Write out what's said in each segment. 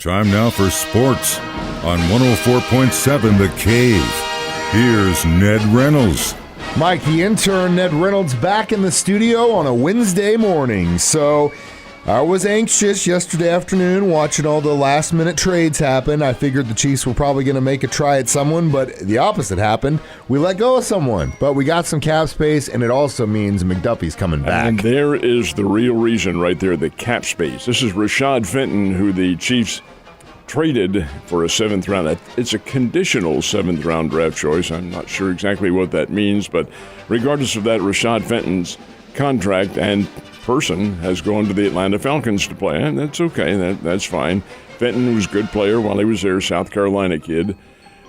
Time now for sports on 104.7 The Cave. Here's Ned Reynolds. Mike, the intern, Ned Reynolds, back in the studio on a Wednesday morning. So I was anxious yesterday afternoon watching all the last-minute trades happen. I figured the Chiefs were probably going to make a try at someone, but the opposite happened. We let go of someone, but we got some cap space, and it also means McDuffie's coming back. And there is the real reason right there, the cap space. This is Rashad Fenton, who the Chiefs traded for a seventh round. It's a conditional seventh round draft choice. I'm not sure exactly what that means, but regardless of that, Rashad Fenton's contract and person has gone to the Atlanta Falcons to play, and that's okay. That's fine. Fenton was a good player while he was there, South Carolina kid,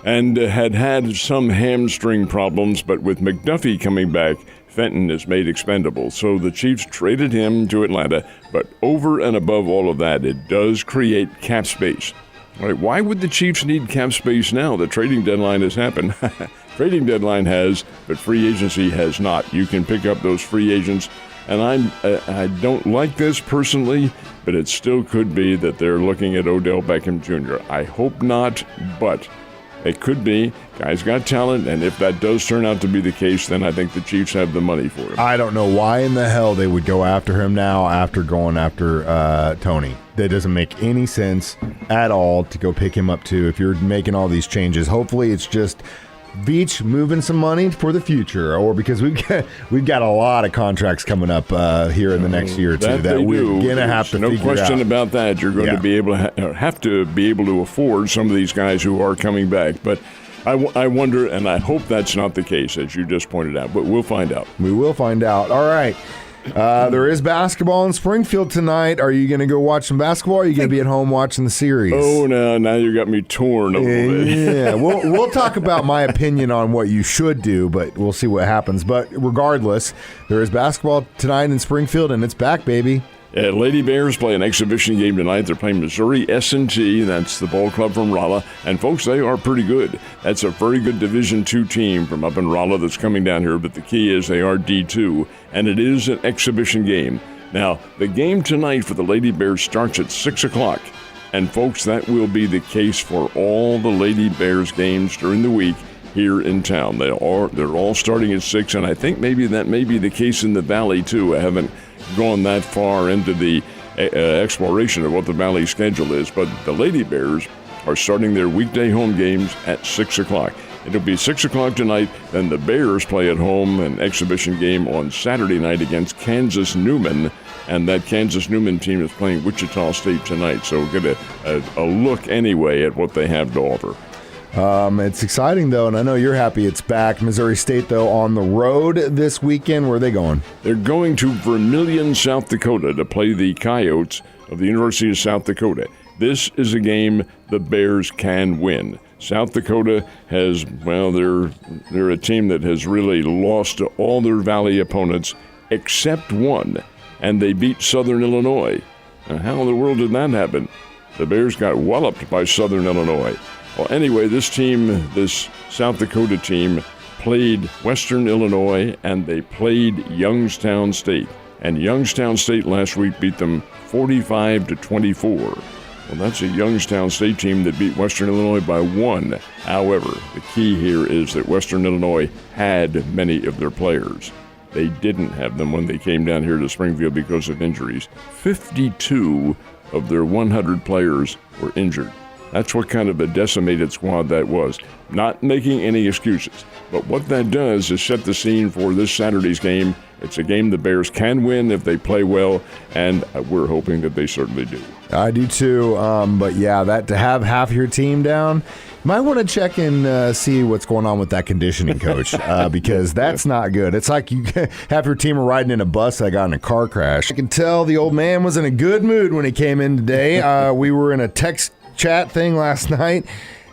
and had some hamstring problems, but with McDuffie coming back, Fenton is made expendable. So the Chiefs traded him to Atlanta, but over and above all of that, it does create cap space. All right, why would the Chiefs need cap space now? The trading deadline has happened. Trading deadline has, but free agency has not. You can pick up those free agents, and I don't like this personally, but it still could be that they're looking at Odell Beckham Jr. I hope not, but it could be. Guy's got talent, and if that does turn out to be the case, then I think the Chiefs have the money for him. I don't know why in the hell they would go after him now after going after Tony. That doesn't make any sense at all to go pick him up too if you're making all these changes. Hopefully it's just Beach moving some money for the future, or because we've got a lot of contracts coming up here in the next year or two that we're gonna have to figure out. No question about that. You're going to be able to have to be able to afford some of these guys who are coming back, but I wonder, and I hope that's not the case, as you just pointed out, but we'll find out. We will find out. All right. There is basketball in Springfield tonight. Are you going to go watch some basketball, or are you going to be at home watching the series? Oh, no, now you got me torn a little bit. Yeah, we'll talk about my opinion on what you should do, but we'll see what happens. But regardless, there is basketball tonight in Springfield, and it's back, baby. Lady Bears play an exhibition game tonight. They're playing Missouri S&T. That's the ball club from Rolla. And, folks, they are pretty good. That's a very good Division II team from up in Rolla that's coming down here. But the key is they are D2, and it is an exhibition game. Now, the game tonight for the Lady Bears starts at 6 o'clock. And, folks, that will be the case for all the Lady Bears games during the week here in town. They're all starting at 6, and I think maybe that may be the case in the Valley, too. I haven't gone that far into the exploration of what the Valley schedule is, but the Lady Bears are starting their weekday home games at 6 o'clock. It'll be 6 o'clock tonight, then the Bears play at home an exhibition game on Saturday night against Kansas Newman, and that Kansas Newman team is playing Wichita State tonight, so we'll get a look anyway at what they have to offer. It's exciting, though, and I know you're happy it's back. Missouri State, though, on the road this weekend. Where are they going? They're going to Vermillion, South Dakota to play the Coyotes of the University of South Dakota. This is a game the Bears can win. South Dakota has, well, they're a team that has really lost to all their Valley opponents except one, and they beat Southern Illinois. Now, how in the world did that happen? The Bears got walloped by Southern Illinois. Well, anyway, this South Dakota team played Western Illinois, and they played Youngstown State. And Youngstown State last week beat them 45-24. Well, that's a Youngstown State team that beat Western Illinois by 1. However, the key here is that Western Illinois had many of their players. They didn't have them when they came down here to Springfield because of injuries. 52 of their 100 players were injured. That's what kind of a decimated squad that was. Not making any excuses. But what that does is set the scene for this Saturday's game. It's a game the Bears can win if they play well, and we're hoping that they certainly do. I do too. But yeah, that to have half your team down, you might want to check and see what's going on with that conditioning coach because that's not good. It's like you half your team are riding in a bus that got in a car crash. I can tell the old man was in a good mood when he came in today. We were in a text chat thing last night,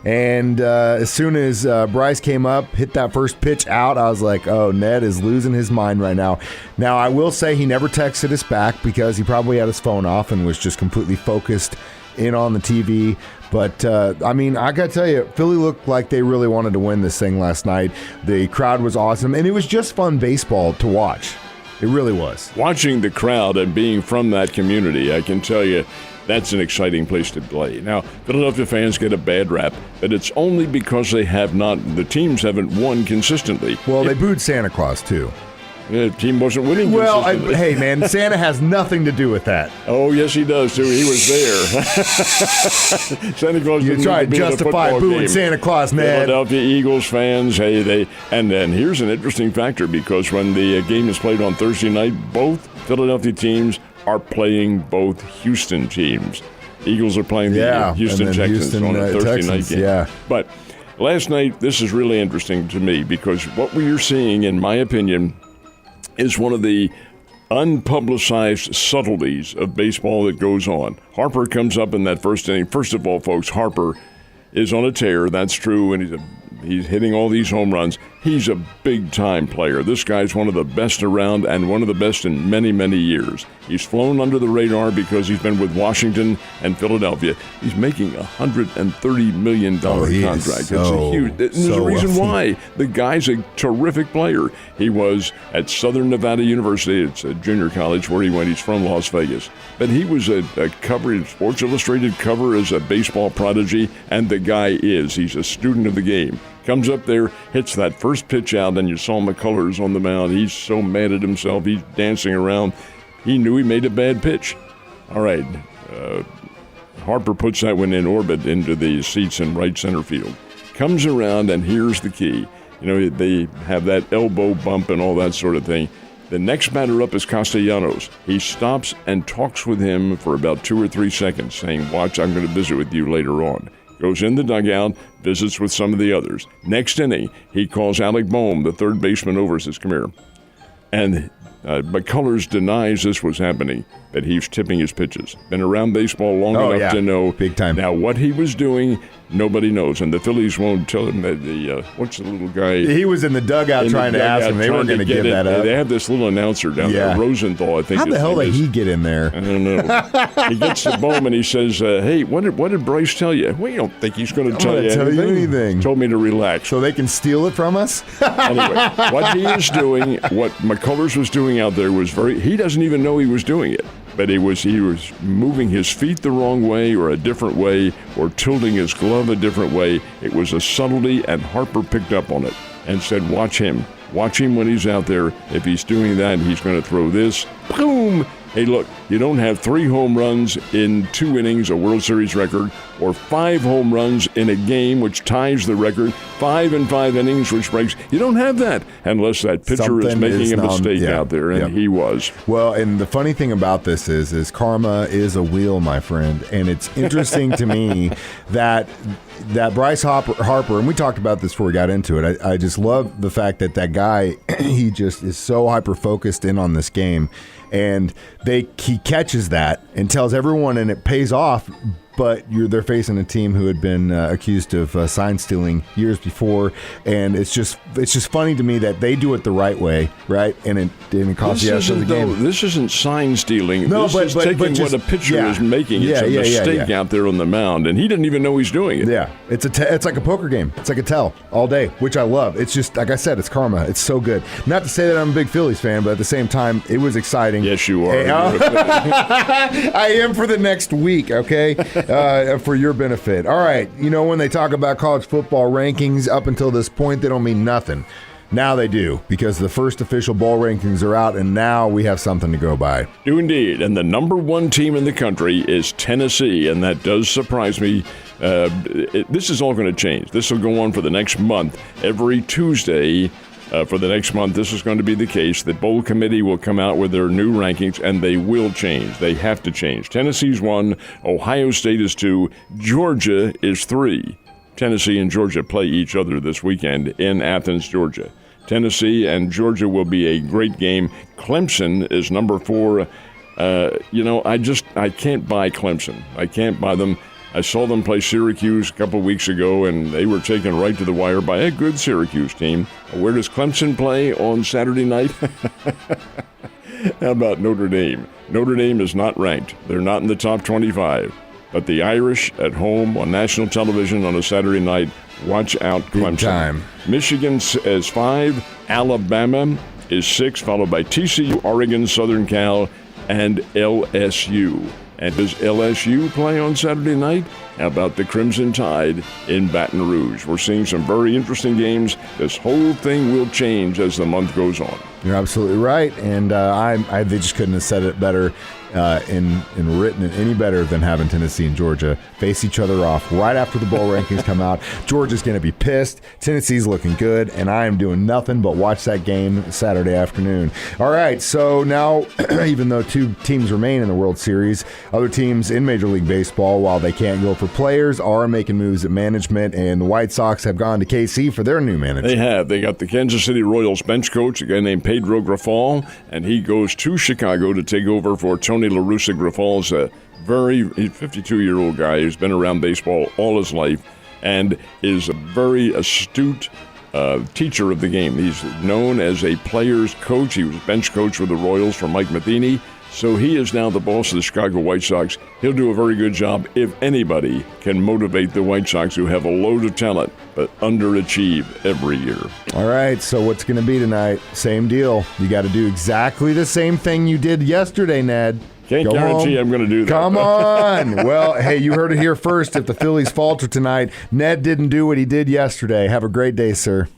and as soon as Bryce came up, hit that first pitch out, I was like, oh, Ned is losing his mind right now. Now, I will say he never texted us back because he probably had his phone off and was just completely focused in on the TV. But, I mean, I got to tell you, Philly looked like they really wanted to win this thing last night. The crowd was awesome, and it was just fun baseball to watch. It really was. Watching the crowd and being from that community, I can tell you that's an exciting place to play. Now, Philadelphia fans get a bad rap, but it's only because the teams haven't won consistently. Well, they booed Santa Claus, too. The team wasn't winning consistently. Hey, man, Santa has nothing to do with that. Oh, yes, he does, too. He was there. Santa Claus You didn't try need to be at a justify football booing game. Santa Claus, Ned. Philadelphia Eagles fans, and then here's an interesting factor, because when the game is played on Thursday night, both Philadelphia teams are playing both Houston teams. Eagles are playing the Houston Texans on a Thursday night game. Yeah. But last night, this is really interesting to me, because what we are seeing, in my opinion, is one of the unpublicized subtleties of baseball that goes on. Harper comes up in that first inning. First of all, folks, Harper is on a tear. That's true, and he's hitting all these home runs. He's a big-time player. This guy's one of the best around and one of the best in many, many years. He's flown under the radar because he's been with Washington and Philadelphia. He's making a $130 million contract. It's a huge. There's a reason why. The guy's a terrific player. He was at Southern Nevada University. It's a junior college where he went. He's from Las Vegas. But he was a cover, Sports Illustrated cover as a baseball prodigy, and the guy is. He's a student of the game. Comes up there, hits that first pitch out, and you saw McCullers on the mound. He's so mad at himself. He's dancing around. He knew he made a bad pitch. All right. Harper puts that one in orbit into the seats in right center field. Comes around, and here's the key. They have that elbow bump and all that sort of thing. The next batter up is Castellanos. He stops and talks with him for about 2 or 3 seconds, saying, "Watch, I'm going to visit with you later on." Goes in the dugout, visits with some of the others. Next inning, he calls Alec Boehm, the third baseman, over, says, "Come here." And McCullers denies this was happening, that he's tipping his pitches. Been around baseball long enough to know. Big time. Now, what he was doing, nobody knows. And the Phillies won't tell him that what's the little guy? He was in the dugout trying to ask him. They weren't going to give that up. They have this little announcer down there, Rosenthal, I think. How the hell did he get in there? I don't know. He gets to Boehm and he says, "Hey, what did Bryce tell you?" "Well, you don't think he's going to tell you anything. Told me to relax." So they can steal it from us? Anyway, what he is doing, what McCullers was doing out there was he doesn't even know he was doing it. But he was moving his feet the wrong way or a different way or tilting his glove a different way. It was a subtlety, and Harper picked up on it and said, "Watch him. Watch him when he's out there. If he's doing that, he's going to throw this." Boom! Hey, look, you don't have 3 home runs in 2 innings, a World Series record, or 5 home runs in a game, which ties the record, 5 in 5 innings, which breaks. You don't have that unless that pitcher is making a mistake out there, and he was. Well, and the funny thing about this is karma is a wheel, my friend, and it's interesting to me that Bryce Harper, and we talked about this before we got into it, I just love the fact that guy, he just is so hyper-focused in on this game, and he catches that and tells everyone, and it pays off. But they're facing a team who had been accused of sign stealing years before, and it's just funny to me that they do it the right way, right? And it costs you the game. This isn't sign stealing. No, this is taking what a pitcher is making. It's a mistake out there on the mound, and he didn't even know he's doing it. Yeah, it's like a poker game. It's like a tell all day, which I love. It's just like I said, it's karma. It's so good. Not to say that I'm a big Phillies fan, but at the same time, it was exciting. Yes, you are. I am for the next week. Okay. For your benefit. All right. When they talk about college football rankings, up until this point, they don't mean nothing. Now they do, because the first official bowl rankings are out, and now we have something to go by. Do indeed. And the number 1 team in the country is Tennessee, and that does surprise me. This is all going to change. This will go on for the next month. Every Tuesday for the next month, this is going to be the case. The bowl committee will come out with their new rankings, and they will change. They have to change. Tennessee's 1, Ohio State is 2, Georgia is 3. Tennessee and Georgia play each other this weekend in Athens, Georgia. Tennessee and Georgia will be a great game. Clemson is number 4. I can't buy Clemson. I can't buy them. I saw them play Syracuse a couple weeks ago, and they were taken right to the wire by a good Syracuse team. Where does Clemson play on Saturday night? How about Notre Dame? Notre Dame is not ranked. They're not in the top 25. But the Irish at home on national television on a Saturday night, watch out, Clemson. Big time. Michigan is 5, Alabama is 6, followed by TCU, Oregon, Southern Cal, and LSU. And does LSU play on Saturday night? How about the Crimson Tide in Baton Rouge? We're seeing some very interesting games. This whole thing will change as the month goes on. You're absolutely right, and they just couldn't have said it better and written it any better than having Tennessee and Georgia face each other off right after the bowl rankings come out. Georgia's going to be pissed. Tennessee's looking good, and I am doing nothing but watch that game Saturday afternoon. All right, so now, even though 2 teams remain in the World Series, other teams in Major League Baseball, while they can't go for players, are making moves at management, and the White Sox have gone to KC for their new manager. They have. They got the Kansas City Royals bench coach, a guy named Pedro Grifol, and he goes to Chicago to take over for Tony La Russa. Griffol's a very 52-year-old guy who's been around baseball all his life and is a very astute teacher of the game. He's known as a player's coach. He was bench coach with the Royals for Mike Matheny. So he is now the boss of the Chicago White Sox. He'll do a very good job if anybody can motivate the White Sox, who have a load of talent but underachieve every year. All right, so what's going to be tonight? Same deal. You got to do exactly the same thing you did yesterday, Ned. Can't Go guarantee home. I'm going to do that. Come on. Well, hey, you heard it here first. If the Phillies falter tonight, Ned didn't do what he did yesterday. Have a great day, sir.